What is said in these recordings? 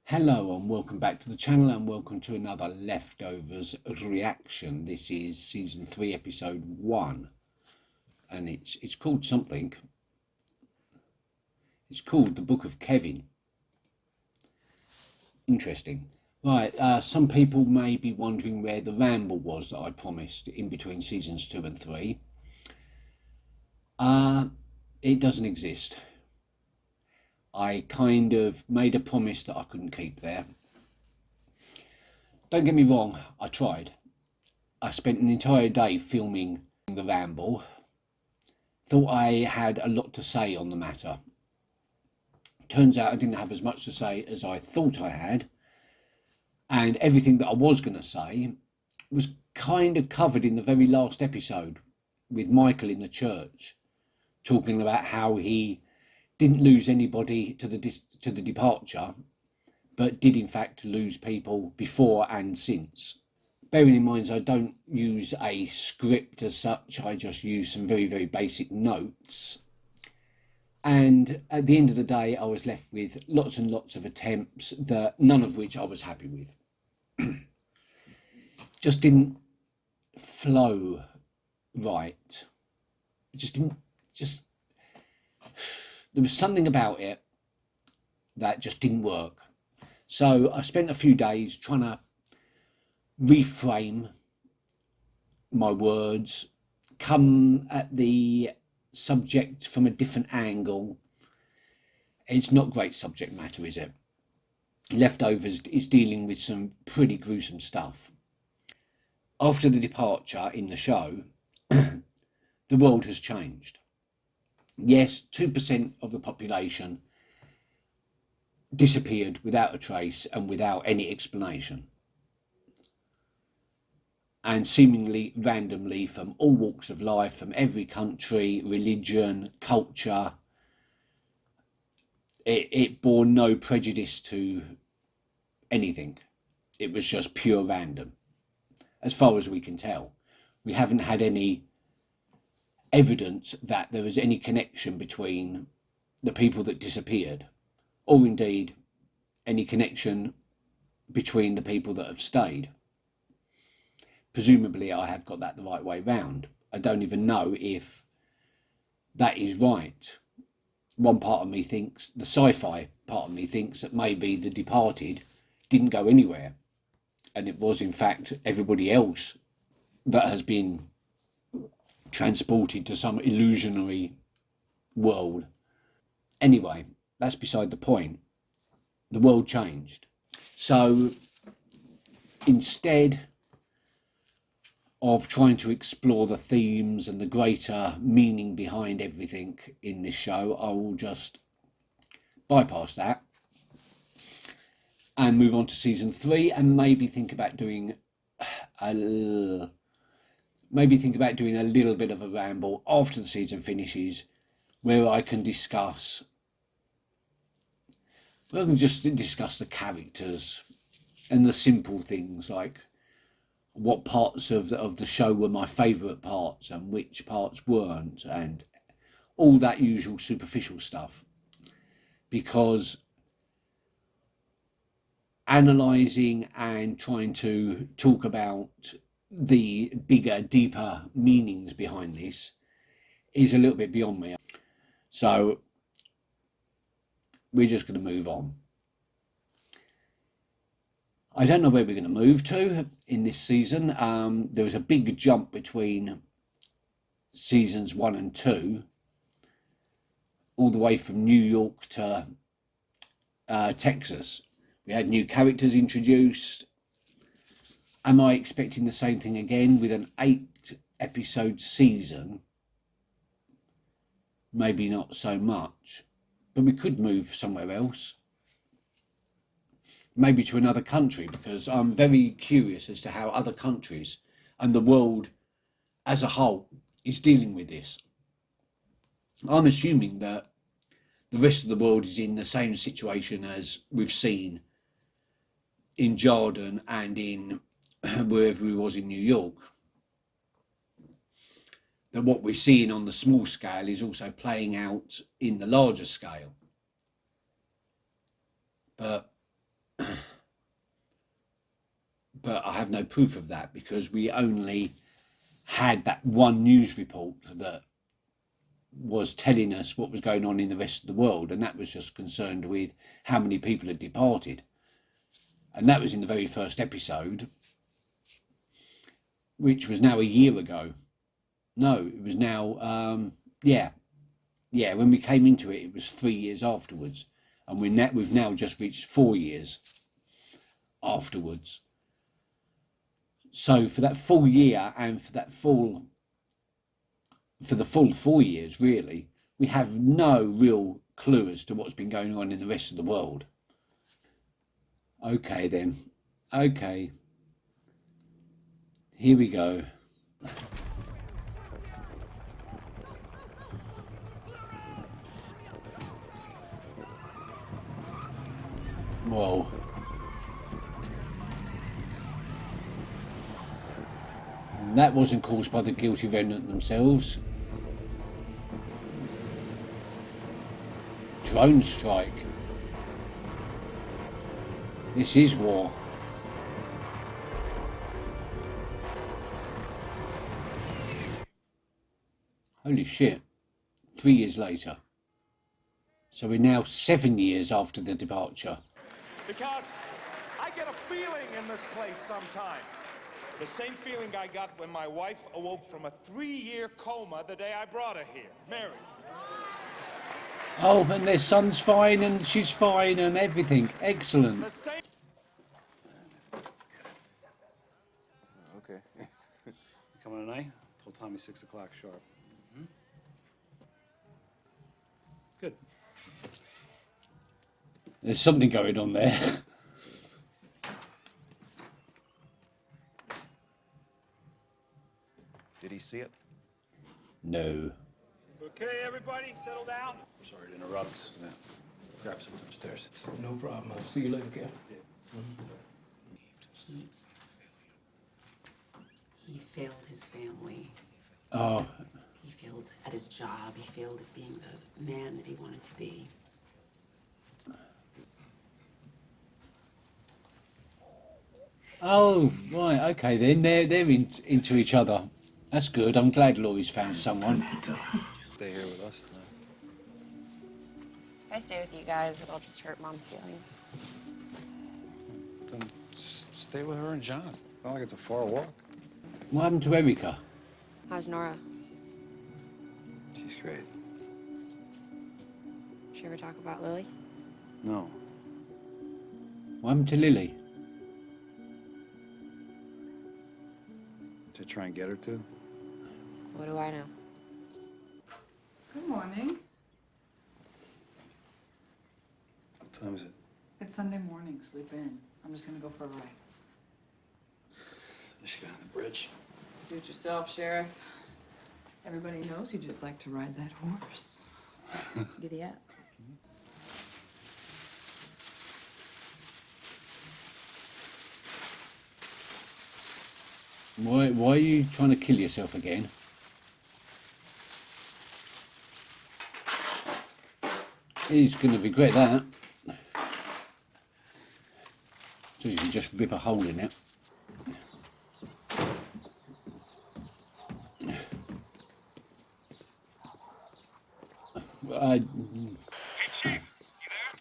Hello and welcome back to the channel and welcome to another Leftovers reaction. This is season 3 episode 1 and it's called something. It's called The Book of Kevin. Interesting. Right, some people may be wondering where the ramble was that I promised in between seasons 2 and 3. It doesn't exist. I kind of made a promise that I couldn't keep there. Don't get me wrong, I tried. I spent an entire day filming the ramble. Thought I had a lot to say on the matter. Turns out I didn't have as much to say as I thought I had. And everything that I was going to say was kind of covered in the very last episode with Michael in the church, talking about how he didn't lose anybody to the departure, but did in fact lose people before and since. Bearing in mind I don't use a script as such, I just use some very, very basic notes. And at the end of the day, I was left with lots and lots of attempts that none of which I was happy with. Just didn't flow right. There was something about it that just didn't work. So I spent a few days trying to reframe my words, come at the subject from a different angle. It's not great subject matter, is it? Leftovers is dealing with some pretty gruesome stuff. After the departure in the show, the world has changed. Yes, 2% of the population disappeared without a trace and without any explanation. And seemingly randomly from all walks of life, from every country, religion, culture. It bore no prejudice to anything. It was just pure random, as far as we can tell. We haven't had any evidence that there was any connection between the people that disappeared, or indeed any connection between the people that have stayed. Presumably I have got that the right way round. I don't even know if that is right. One part of me thinks, the sci-fi part of me thinks that maybe the departed didn't go anywhere and it was in fact everybody else that has been transported to some illusionary world. Anyway, that's beside the point. The world changed. So instead of trying to explore the themes and the greater meaning behind everything in this show, I will just bypass that and move on to season 3 and maybe think about doing a little bit of a ramble after the season finishes, where I can discuss the characters and the simple things like what parts of the show were my favourite parts and which parts weren't, and all that usual superficial stuff. Because analysing and trying to talk about the bigger, deeper meanings behind this is a little bit beyond me. So we're just going to move on. I don't know where we're going to move to in this season. There was a big jump between seasons 1 and 2, all the way from New York to Texas. We had new characters introduced. Am I expecting the same thing again with an 8-episode season? Maybe not so much, but we could move somewhere else. Maybe to another country, because I'm very curious as to how other countries and the world as a whole is dealing with this. I'm assuming that the rest of the world is in the same situation as we've seen in Jordan and in wherever we was in New York. That what we're seeing on the small scale is also playing out in the larger scale. But but I have no proof of that because we only had that one news report that was telling us what was going on in the rest of the world, and that was just concerned with how many people had departed. And that was in the very first episode, which was now a year ago. No, it was now, yeah, when we came into it, it was 3 years afterwards. And we've now just reached 4 years afterwards. So for that full year and for the full 4 years, really, we have no real clue as to what's been going on in the rest of the world. Okay then. Okay. Here we go. Whoa. And that wasn't caused by the guilty remnant themselves. Drone strike. This is war. Holy shit. 3 years later. So we're now 7 years after the departure. Because I get a feeling in this place sometime. The same feeling I got when my wife awoke from a 3-year coma the day I brought her here, Mary. Oh, and their son's fine and she's fine and everything. Excellent. Okay. You coming tonight? Told Tommy 6 o'clock sharp. Good. There's something going on there. Did he see it? No. Okay, everybody, settle down. Sorry to interrupt. Yeah. Grab some upstairs. No problem. I'll see you later, Ken. He failed his family. Oh, He failed at his job. He failed at being the man that he wanted to be. oh, right. Okay, then they're into each other. That's good. I'm glad Laurie's found someone. Stay here with us tonight. If I stay with you guys, it'll just hurt Mom's feelings. Then stay with her and John. It's not like it's a far walk. What happened to Erica? How's Nora? She's great. Did she ever talk about Lily? No. What happened to Lily? To try and get her to? What do I know? Good morning. What time is it? It's Sunday morning. Sleep in. I'm just gonna go for a ride. She got on the bridge. Suit yourself, Sheriff. Everybody knows you just like to ride that horse. Giddy up. Why are you trying to kill yourself again? He's going to regret that. So you can just rip a hole in it. Hey, Chief, you there?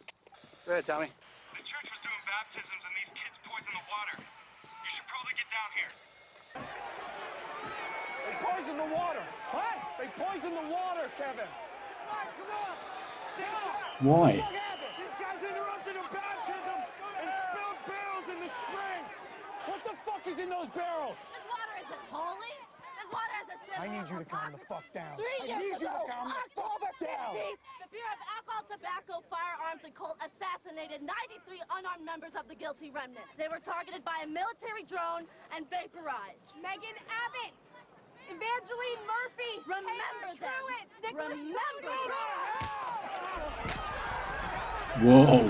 Go ahead, Tommy. The church was doing baptisms and these kids poisoned the water. You should probably get down here. They poisoned the water. What? They poisoned the water, Kevin. All right, come on. Stop. Why? These guys interrupted a baptism and spilled barrels in the springs. What the fuck is in those barrels? This water isn't holy. This water is a symbol. I need you to of calm the hypocrisy. fuck down. 3 I years need you to ago, calm the October fuck down. 15th, the Bureau of Alcohol, Tobacco, Firearms, and Cult assassinated 93 unarmed members of the guilty remnant. They were targeted by a military drone and vaporized. Megan Abbott, Evangeline Murphy, Remember Taylor them. Truitt, Nicholas Remember them. Whoa.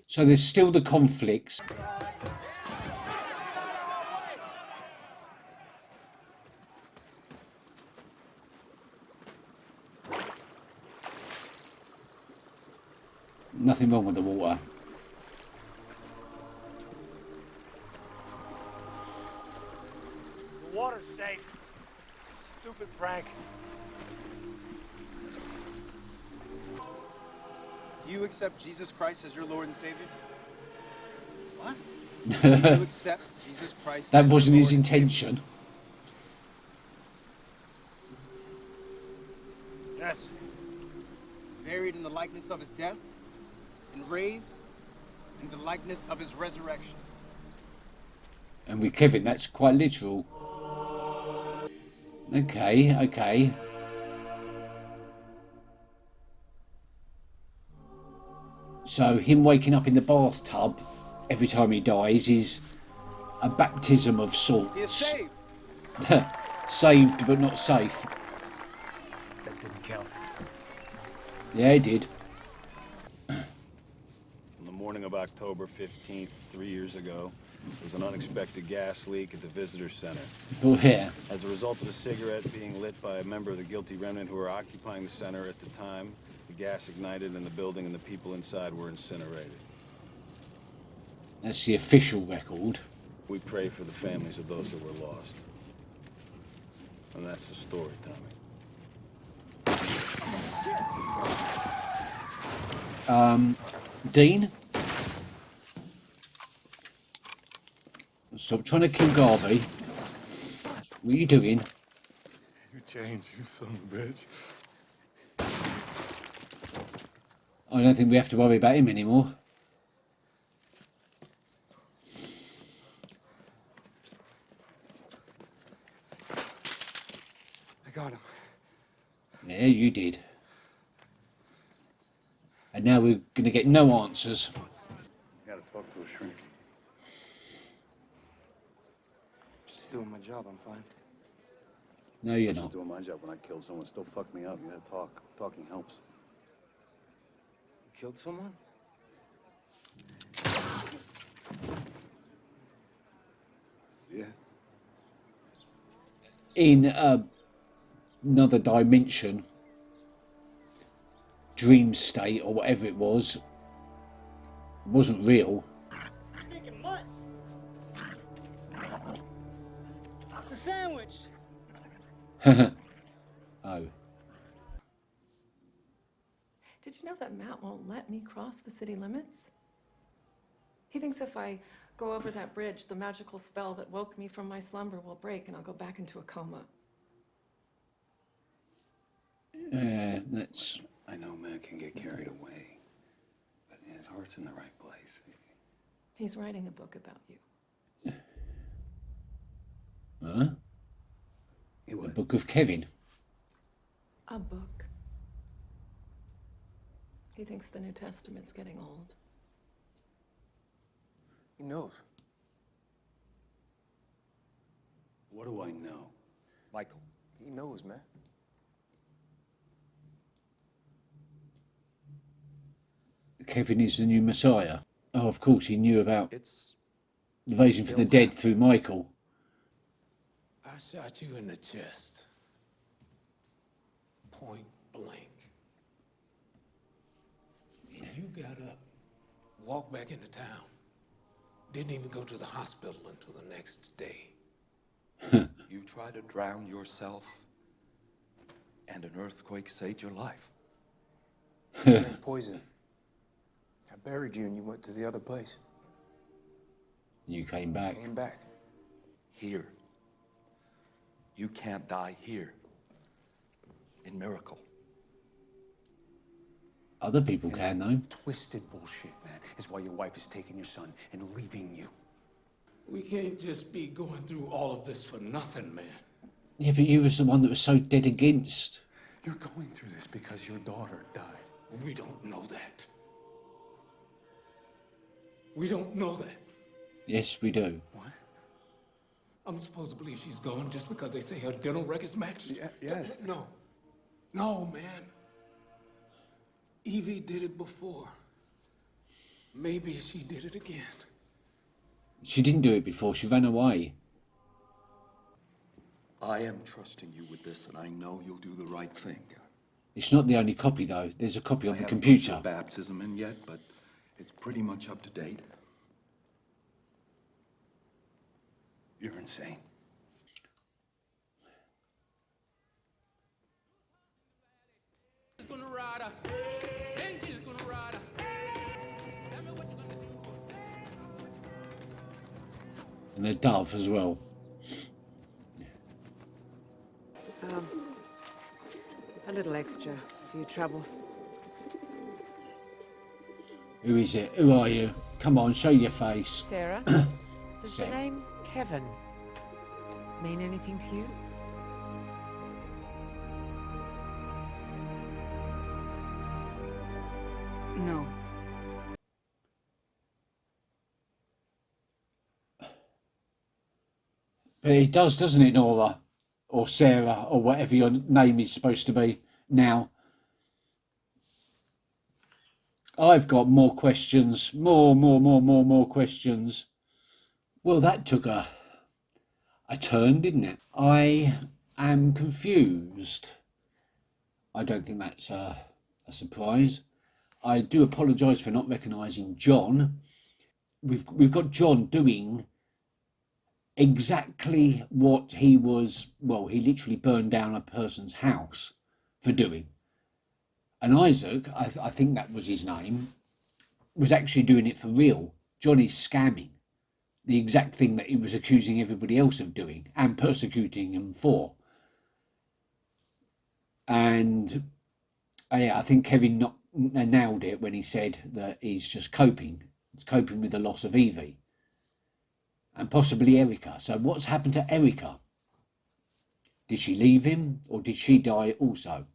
So there's still the conflicts. Nothing wrong with the water. The water's safe. Stupid prank. Do you accept Jesus Christ as your Lord and Savior? What? Do you accept Jesus Christ That as your wasn't his Lord and Savior? intention. Yes. Buried in the likeness of his death and raised in the likeness of his resurrection. And with Kevin, that's quite literal. Okay, okay. So him waking up in the bathtub every time he dies is a baptism of sorts. He is saved. Saved but not safe. That didn't count. Yeah, he did. On the morning of October 15th, 3 years ago, there was an unexpected gas leak at the visitor center. Oh, yeah. As a result of a cigarette being lit by a member of the guilty remnant who were occupying the center at the time, the gas ignited in the building and the people inside were incinerated. That's the official record. We pray for the families of those that were lost. And that's the story, Tommy. Dean? Stop trying to kill Garvey. What are you doing? You changed, you son of a bitch. I don't think we have to worry about him anymore. I got him. Yeah, you did. And now we're going to get no answers. I gotta talk to a shrink. Just doing my job, I'm fine. No, you're Just not. doing my job when I killed someone. Still fuck me up. You gotta talk. Talking helps. Killed someone? Yeah. In another dimension, dream state or whatever it wasn't real. Thinking what? It's a sandwich. Oh. Did you know that Matt won't let me cross the city limits? He thinks if I go over that bridge, the magical spell that woke me from my slumber will break and I'll go back into a coma. That's... I know man can get carried away, but his heart's in the right place. He's writing a book about you. Huh? The Book of Kevin. A book. He thinks the New Testament's getting old. He knows. What do I know? Michael. He knows, man. Kevin is the new Messiah. Oh, of course, he knew about It's the Raising for the Dead through Michael. I shot you in the chest. Point blank. And you got up, walked back into town. Didn't even go to the hospital until the next day. You tried to drown yourself, and an earthquake saved your life. You drank poison. I buried you and you went to the other place. You came back. Came back. Here. You can't die here. In Miracle. Other people can, though. Twisted bullshit, man, is why your wife is taking your son and leaving you. We can't just be going through all of this for nothing, man. Yeah, but you was the one that was so dead against. You're going through this because your daughter died. We don't know that. We don't know that. Yes, we do. What? I'm supposed to believe she's gone just because they say her dental records match? Yes. No. No, man. Evie did it before. Maybe she did it again. She didn't do it before. She ran away. I am trusting you with this, and I know you'll do the right thing. It's not the only copy, though. There's a copy on the I haven't computer. put the baptism in yet, but it's pretty much up to date. You're insane. And a dove as well. A little extra for your trouble. Who is it? Who are you? Come on, show your face. Sarah, does the name Kevin mean anything to you? No. But it does, doesn't it, Nora? Or Sarah, or whatever your name is supposed to be now. I've got more questions. More questions. Well, that took a turn, didn't it? I am confused. I don't think that's a surprise. I do apologise for not recognising John. We've got John doing exactly what he was, well, he literally burned down a person's house for doing. And Isaac, I think that was his name, was actually doing it for real. Johnny's scamming. The exact thing that he was accusing everybody else of doing and persecuting him for. And yeah, I think Kevin nailed it when he said that he's just coping. He's coping with the loss of Evie. And possibly Erica. So what's happened to Erica? Did she leave him or did she die also?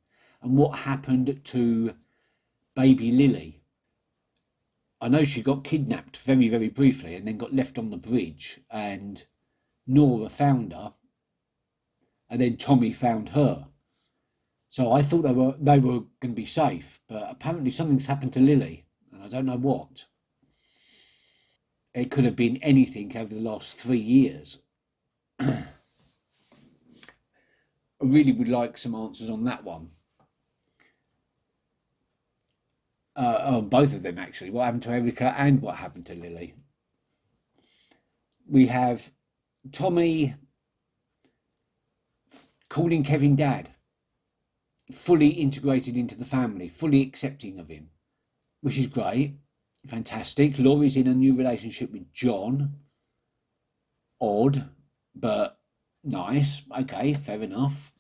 And what happened to baby Lily? I know she got kidnapped very, very briefly and then got left on the bridge and Nora found her and then Tommy found her. So I thought they were going to be safe, but apparently something's happened to Lily and I don't know what. It could have been anything over the last 3 years. I really would like some answers on that one. Both of them, actually. What happened to Erica and what happened to Lily? We have Tommy calling Kevin dad, fully integrated into the family, fully accepting of him, which is great. Fantastic. Laurie's in a new relationship with John. Odd, but nice. Okay, fair enough.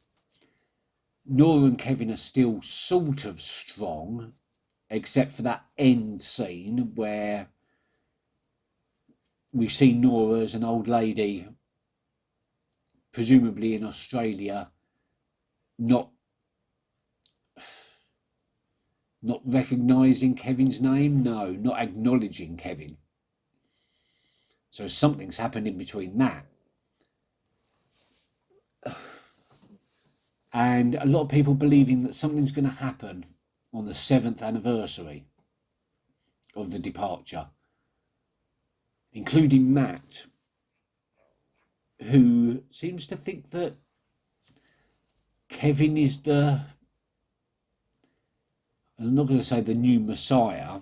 Nora and Kevin are still sort of strong, except for that end scene where we see Nora as an old lady, presumably in Australia, not recognising Kevin's name? No, not acknowledging Kevin. So something's happened in between that. And a lot of people believing that something's going to happen on the 7th anniversary of the departure, including Matt, who seems to think that Kevin is I'm not going to say the new Messiah,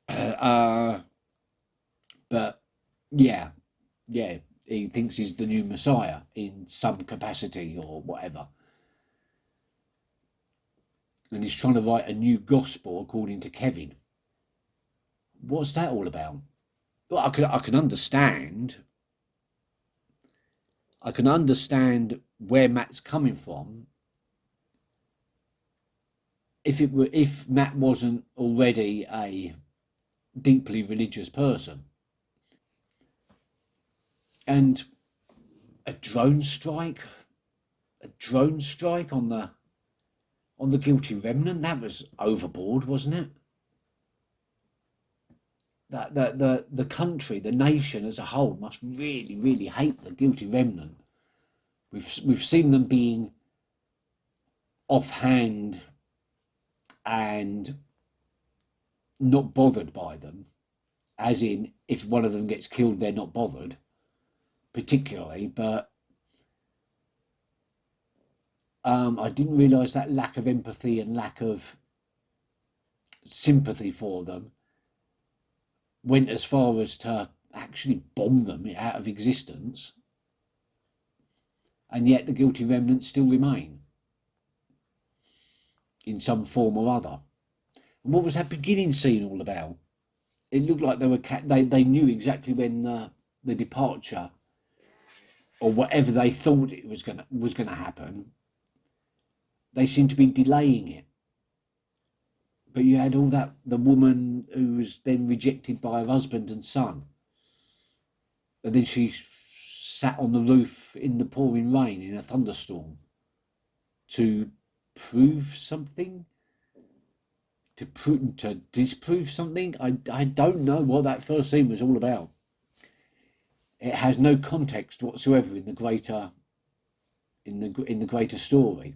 but yeah, he thinks he's the new Messiah in some capacity or whatever. And he's trying to write a new gospel according to Kevin. What's that all about? Well, I can understand. I can understand where Matt's coming from. If Matt wasn't already a deeply religious person. And a drone strike on the Guilty Remnant, that was overboard, wasn't it? That the country, the nation as a whole must really, really hate the Guilty Remnant. We've seen them being offhand and not bothered by them, as in if one of them gets killed they're not bothered particularly, but I didn't realise that lack of empathy and lack of sympathy for them went as far as to actually bomb them out of existence, and yet the guilty remnants still remain in some form or other. And what was that beginning scene all about? It looked like they knew exactly when the departure, or whatever they thought it was gonna happen. They seemed to be delaying it. But you had all that, the woman who was then rejected by her husband and son. And then she sat on the roof in the pouring rain in a thunderstorm to prove something? To disprove something? I don't know what that first scene was all about. It has no context whatsoever in the greater story.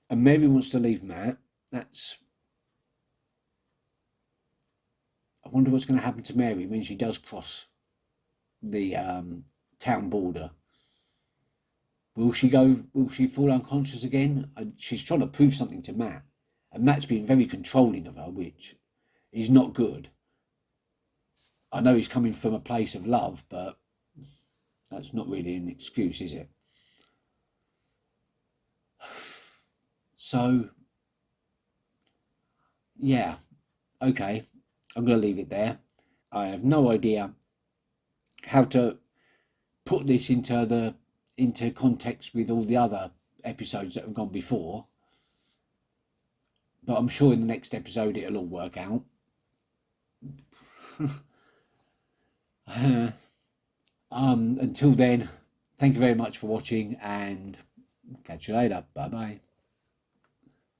And Mary wants to leave Matt. I wonder what's going to happen to Mary when she does cross the town border. Will she fall unconscious again? She's trying to prove something to Matt. And Matt's been very controlling of her, which is not good. I know he's coming from a place of love, but that's not really an excuse, is it? So, yeah, okay, I'm going to leave it there. I have no idea how to put this into context with all the other episodes that have gone before, but I'm sure in the next episode it'll all work out. Until then, thank you very much for watching, and catch you later. Bye bye.